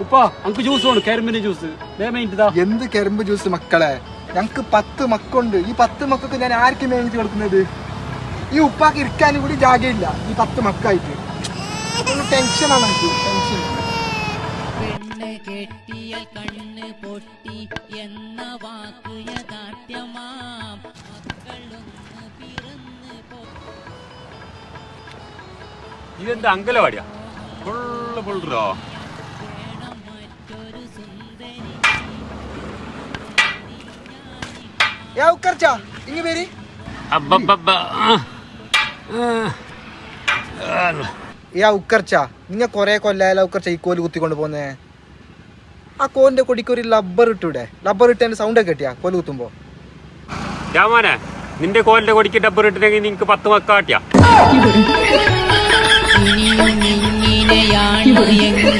ഉപ്പ അങ്ക് ജ്യൂസ് വേണം, കരിമ്പിന്റെ ജ്യൂസ്. എന്ത് കരിമ്പ് ജ്യൂസ് മക്കളെ? ഞങ്ങക്ക് 10 മക്കളുണ്ട്. ഈ 10 മക്കൾക്ക് ഞാൻ ആർക്കും മേടിച്ച് കൊടുക്കുന്നത്? ഈ ഉപ്പാക്ക് ഇരിക്കാനും കൂടി ജാഗയില്ല ഈ 10 മക്കായിട്ട്. ടെൻഷനാണ് എനിക്ക്, ടെൻഷൻ. പെണ്ണ് കെട്ടിയാൽ കണ്ണ് പൊട്ടി എന്ന വാക്ക് യഥാർത്ഥ്യമാം. മക്കളൊന്ന് പിറന്ന് ഇതെന്താ അങ്കലവാടിയാ? പുള്ളോ വേണം മറ്റൊരു സുന്ദരി. ഇങ്ങ പേര് ഉക്കർച്ച. നിങ്ങ കൊറേ കൊല്ലായാലും ഉക്കർച്ച ഈ കോല് കുത്തിക്കൊണ്ട് പോന്നേ. ആ കോലിന്റെ കൊടിക്ക് ഒരു ലബ്ബർ ഇട്ടൂടെ? ലബ്ബർ ഇട്ടതിന്റെ സൗണ്ട് ഒക്കെ കിട്ടിയാ കോല് കുത്തുമ്പോ? രാമാനെ, നിന്റെ കോലിന്റെ കൊടിക്ക് ഡബ്ബർ ഇട്ടിട്ടെങ്കിൽ നിനക്ക് 10 മക്കാട്ടിയാ? ഇനിയും ഇങ്ങനെയാണു എങ്കിൽ